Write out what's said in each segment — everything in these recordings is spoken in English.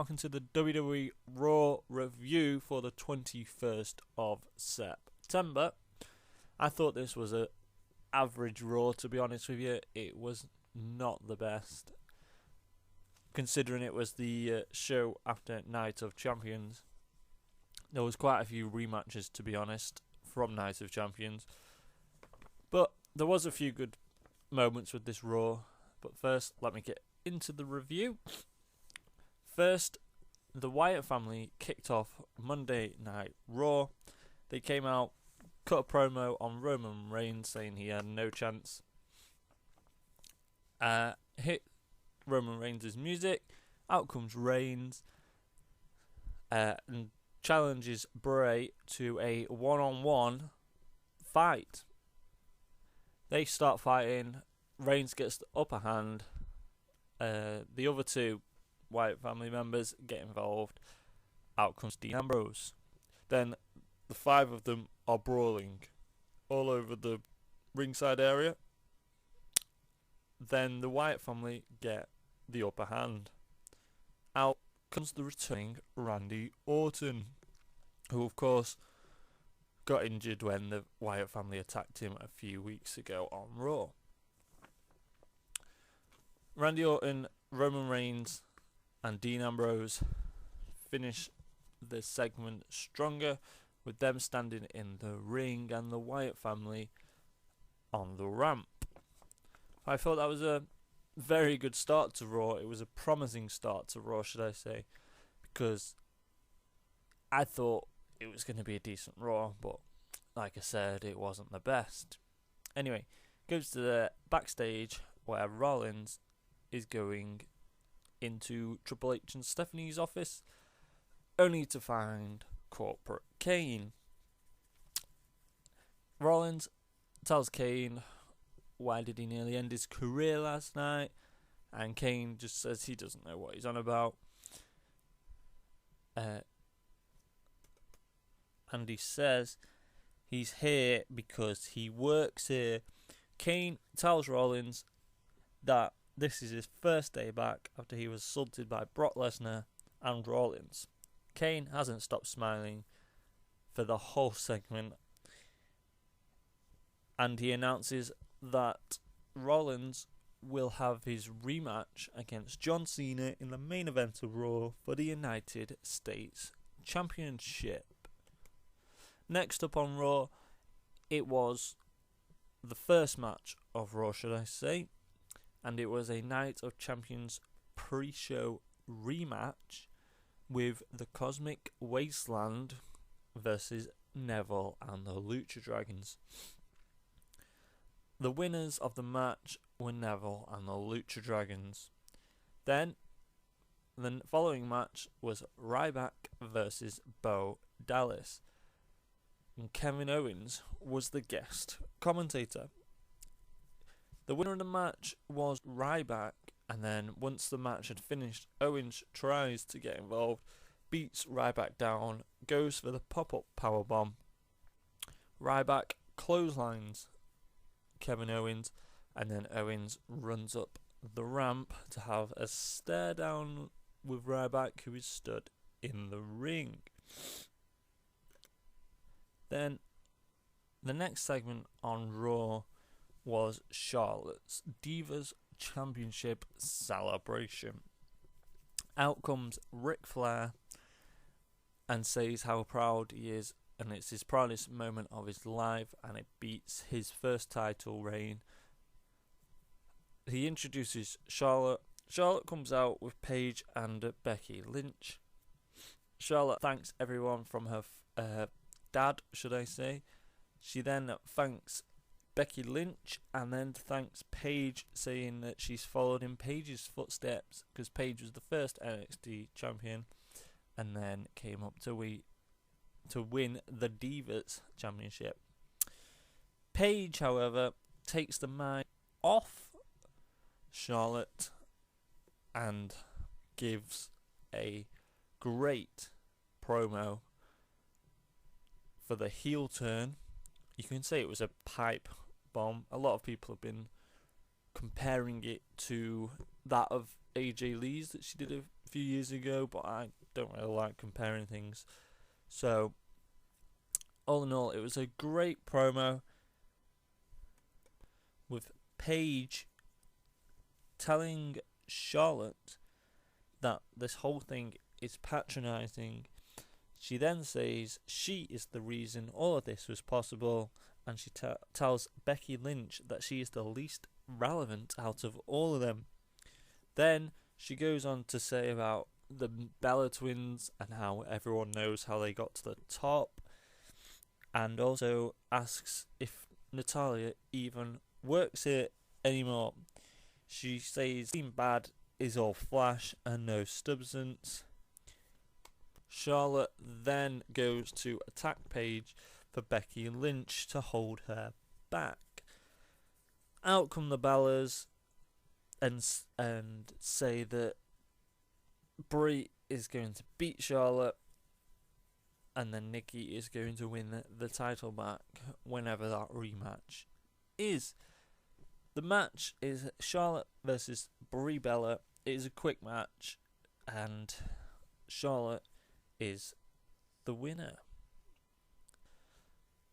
welcome to the WWE RAW review for the 21st of September. I thought this was a average Raw, to be honest with you. It was not the best, considering it was the show after Night of Champions. There was quite a few rematches, to be honest, from Night of Champions. But there was a few good moments with this Raw. But first, let me get into the review. First, the Wyatt family kicked off Monday Night Raw. They came out, cut a promo on Roman Reigns saying he had no chance. Hit Roman Reigns' music. Out comes Reigns and challenges Bray to a one-on-one fight. They start fighting. Reigns gets the upper hand. The other two Wyatt family members get involved. Out comes Dean Ambrose. Then the five of them are brawling all over the ringside area. Then the Wyatt family get the upper hand. Out comes the returning Randy Orton, who of course got injured when the Wyatt family attacked him a few weeks ago on Raw. Randy Orton, Roman Reigns and Dean Ambrose finish the segment stronger, with them standing in the ring and the Wyatt family on the ramp. I thought that was a very good start to Raw. It was a promising start to Raw, should I say, because I thought it was going to be a decent Raw, but like I said, it wasn't the best. Anyway, goes to the backstage where Rollins is going into Triple H and Stephanie's office, only to find Corporate Kane. Rollins tells Kane why did he nearly end his career last night, and Kane just says he doesn't know what he's on about. And he says he's here because he works here. Kane tells Rollins that this is his first day back after he was assaulted by Brock Lesnar and Rollins. Kane hasn't stopped smiling for the whole segment, and he announces that Rollins will have his rematch against John Cena in the main event of Raw for the United States Championship. Next up on Raw, it was the first match of Raw, should I say, and it was a Night of Champions pre-show rematch with the Cosmic Wasteland versus Neville and the Lucha Dragons. The winners of the match were Neville and the Lucha Dragons. Then, the following match was Ryback versus Bo Dallas, and Kevin Owens was the guest commentator. The winner of the match was Ryback, and then once the match had finished, Owens tries to get involved, beats Ryback down, goes for the pop-up powerbomb. Ryback clotheslines Kevin Owens, and then Owens runs up the ramp to have a stare down with Ryback, who is stood in the ring. Then the next segment on Raw was Charlotte's Divas Championship celebration. Out comes Ric Flair and says how proud he is, and it's his proudest moment of his life, and it beats his first title reign. He introduces Charlotte. Charlotte comes out with Paige and Becky Lynch. Charlotte thanks everyone from her dad, should I say. She then thanks Becky Lynch and then thanks Paige, saying that she's followed in Paige's footsteps because Paige was the first NXT champion and then came up to win the Divas Championship. Paige, however, takes the mic off Charlotte and gives a great promo for the heel turn. You can say it was a pipe bomb. A lot of people have been comparing it to that of AJ Lee's that she did a few years ago, but I don't really like comparing things. So, all in all, it was a great promo with Paige telling Charlotte that this whole thing is patronising. She then says she is the reason all of this was possible, and she tells Becky Lynch that she is the least relevant out of all of them. Then she goes on to say about the Bella twins and how everyone knows how they got to the top, and also asks if Natalya even works here anymore. She says being bad is all flash and no substance. Charlotte then goes to attack Paige for Becky Lynch to hold her back. Out come the Bellas and say that Brie is going to beat Charlotte, and then Nikki is going to win the title back whenever that rematch is. The match is Charlotte versus Brie Bella. It is a quick match, and Charlotte is the winner.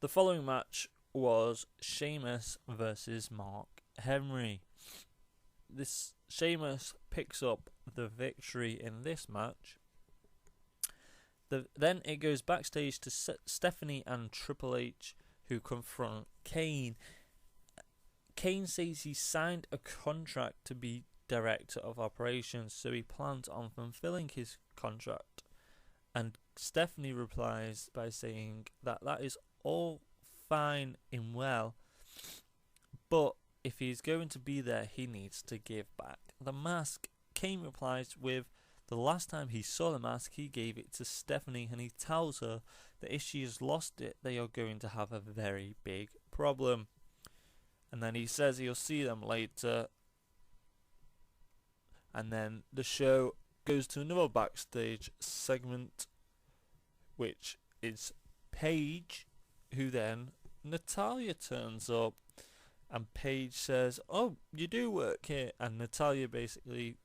The following match was Sheamus versus Mark Henry. This Sheamus picks up the victory in this match. Then it goes backstage to Stephanie and Triple H, who confront Kane. Kane says he signed a contract to be director of operations, so he plans on fulfilling his contract. And Stephanie replies by saying that is all fine and well, but if he's going to be there, he needs to give back the mask. Kane replies with, the last time he saw the mask, he gave it to Stephanie, and he tells her that if she has lost it, they are going to have a very big problem. And then he says he'll see them later. And then the show goes to another backstage segment, which is Paige, who then Natalya turns up, and Paige says, "Oh, you do work here," and Natalya basically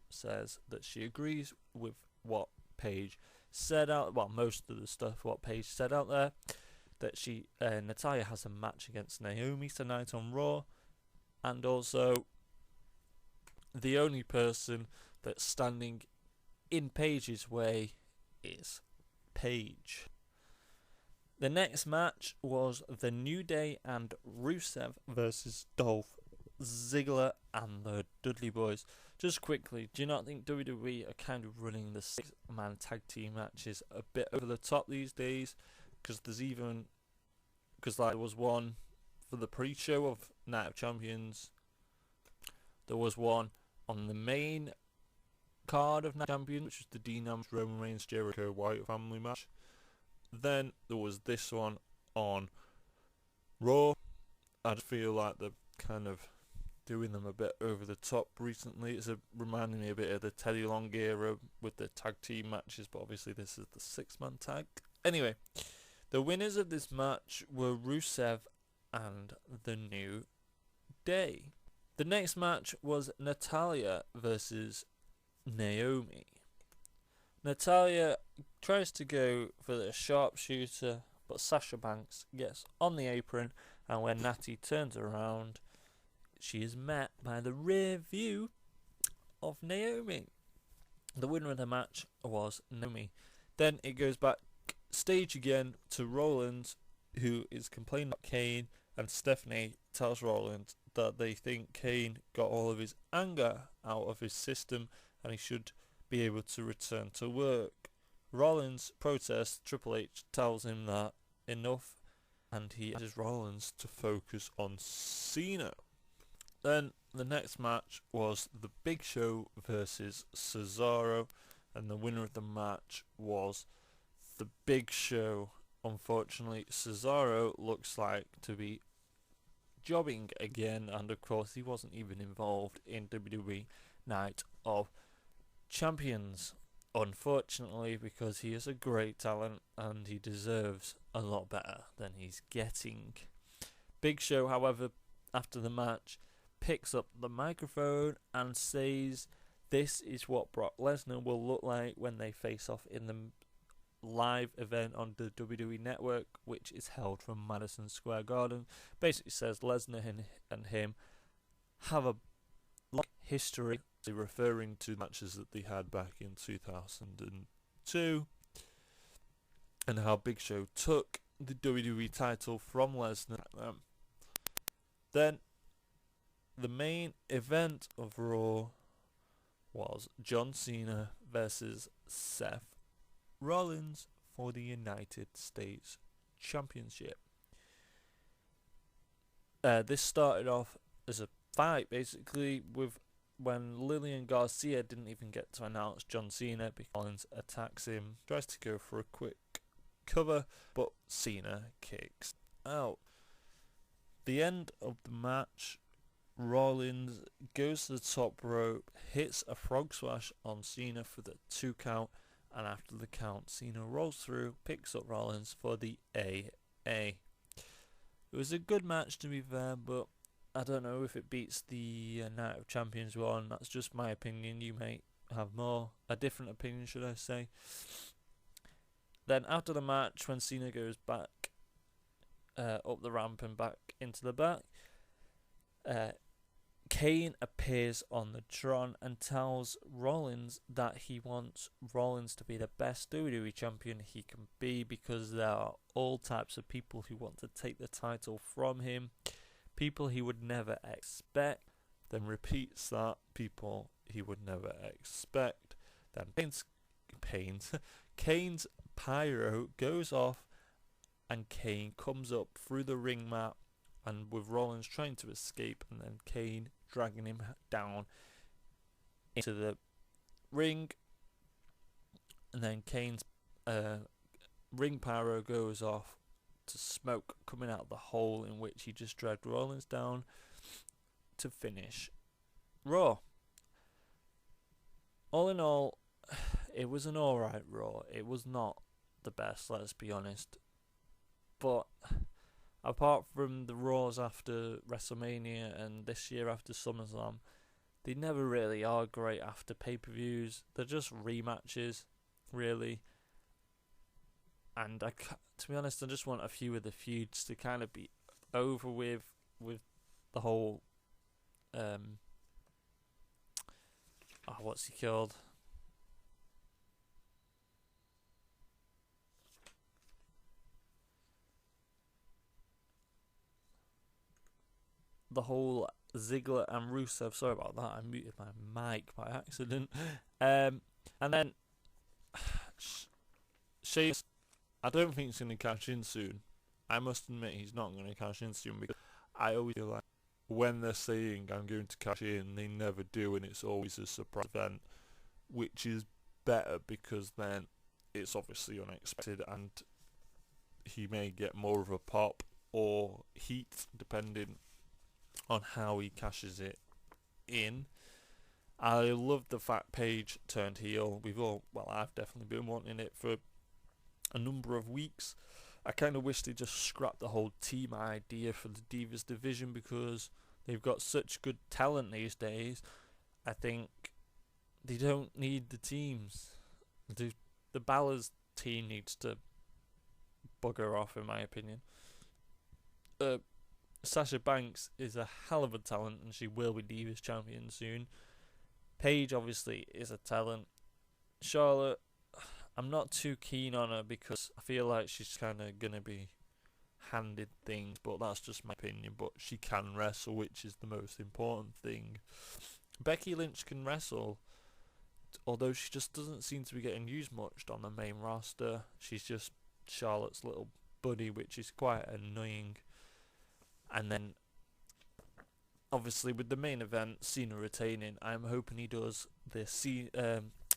says that she agrees with what Paige said out. Well, most of the stuff what Paige said out there, that Natalya has a match against Naomi tonight on Raw, and also the only person that's standing in Paige's way is Paige. The next match was The New Day and Rusev versus Dolph Ziggler and the Dudley Boys. Just quickly, do you not think WWE are kind of running the 6-man tag team matches a bit over the top these days? Because there was one for the pre-show of Night of Champions. There was one on the main card of Night of Champions, which was the Dean Ambrose Roman Reigns Jericho Wyatt family match. Then there was this one on Raw. I just feel like they're kind of doing them a bit over the top recently. It's reminding me a bit of the Teddy Long era with the tag team matches, but obviously this is the 6-man tag. Anyway, the winners of this match were Rusev and The New Day. The next match was Natalya versus Naomi. Natalya tries to go for the sharpshooter, but Sasha Banks gets on the apron, and when Natty turns around, she is met by the rear view of Naomi. The winner of the match was Naomi. Then it goes backstage again to Rollins, who is complaining about Kane, and Stephanie tells Rollins that they think Kane got all of his anger out of his system and he should be able to return to work. Rollins protests. Triple H tells him that enough, and he asks Rollins to focus on Cena. Then the next match was The Big Show versus Cesaro, and the winner of the match was The Big Show. Unfortunately, Cesaro looks like to be jobbing again, and of course he wasn't even involved in WWE Night of Champions, unfortunately, because he is a great talent and he deserves a lot better than he's getting. Big Show, however, after the match, picks up the microphone and says This is what Brock Lesnar will look like when they face off in the live event on the WWE Network, which is held from Madison Square Garden. Basically says Lesnar and him have a long history, referring to matches that they had back in 2002, and how Big Show took the WWE title from Lesnar. Then the main event of Raw was John Cena versus Seth Rollins for the United States Championship. This started off as a fight, basically, with when Lillian Garcia didn't even get to announce John Cena because Rollins attacks him, tries to go for a quick cover, but Cena kicks out. The end of the match, Rollins goes to the top rope, hits a frog splash on Cena for the 2 count, and after the count, Cena rolls through, picks up Rollins for the AA. It was a good match, to be fair, but I don't know if it beats the Night of Champions one. That's just my opinion. You may have a different opinion, should I say. Then after the match, when Cena goes back up the ramp and back into the back, Kane appears on the Tron and tells Rollins that he wants Rollins to be the best WWE champion he can be, because there are all types of people who want to take the title from him, people he would never expect. Then repeats that, people he would never expect. Then Kane's pyro goes off, and Kane comes up through the ring mat, and with Rollins trying to escape, and then Kane dragging him down into the ring, and then Kane's ring pyro goes off to smoke coming out of the hole in which he just dragged Rollins down to finish Raw. All in all, it was an alright Raw. It was not the best, let's be honest, but apart from the Raws after WrestleMania and this year after SummerSlam, they never really are great after pay-per-views. They're just rematches, really. And to be honest, I just want a few of the feuds to kind of be over with the whole what's he called? The whole Ziggler and Rusev. Sorry about that, I muted my mic by accident. And then Sheamus, I don't think he's going to cash in soon. I must admit he's not going to cash in soon, because I always feel like when they're saying I'm going to cash in, they never do, and it's always a surprise event, which is better because then it's obviously unexpected and he may get more of a pop or heat depending on how he cashes it in. I love the fact Paige turned heel. I've definitely been wanting it for a number of weeks. I kind of wish they just scrapped the whole team idea for the Divas division, because they've got such good talent these days. I think they don't need the teams. The Balor's team needs to bugger off, in my opinion. Sasha Banks is a hell of a talent, and she will be Divas champion soon. Paige obviously is a talent. Charlotte, I'm not too keen on her because I feel like she's kind of going to be handed things, but that's just my opinion. But she can wrestle, which is the most important thing. Becky Lynch can wrestle, although she just doesn't seem to be getting used much on the main roster. She's just Charlotte's little buddy, which is quite annoying. And then, obviously, with the main event, Cena retaining, I'm hoping he does the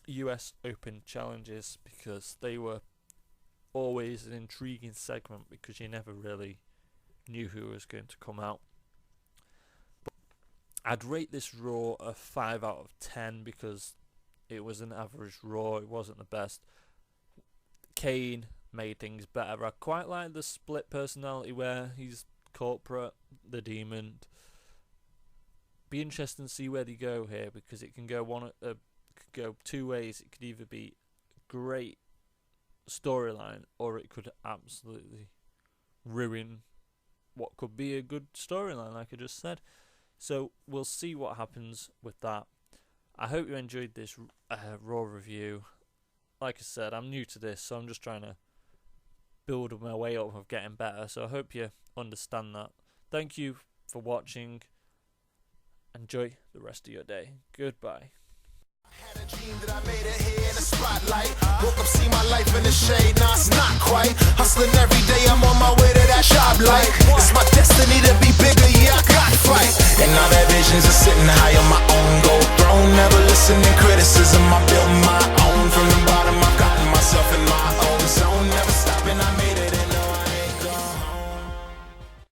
US Open challenges, because they were always an intriguing segment, because you never really knew who was going to come out. But I'd rate this Raw a 5 out of 10 because it was an average Raw. It wasn't the best. Kane made things better. I quite like the split personality where he's corporate, the Demon, be interesting to see where they go here, because it can go could go two ways. It could either be great storyline, or it could absolutely ruin what could be a good storyline, like I just said. So we'll see what happens with that. I hope you enjoyed this Raw review. Like I said, I'm new to this, so I'm just trying to build my way up of getting better. So I hope you understand that. Thank you for watching. Enjoy the rest of your day. Goodbye. Had a dream that I made it here in the spotlight. Woke up, see my life in the shade, nah, it's not quite. Hustling every day, I'm on my way to that job like it's my destiny to be bigger, yeah, I got fight. And now that visions are sitting high on my own gold throne. Never listening criticism, I build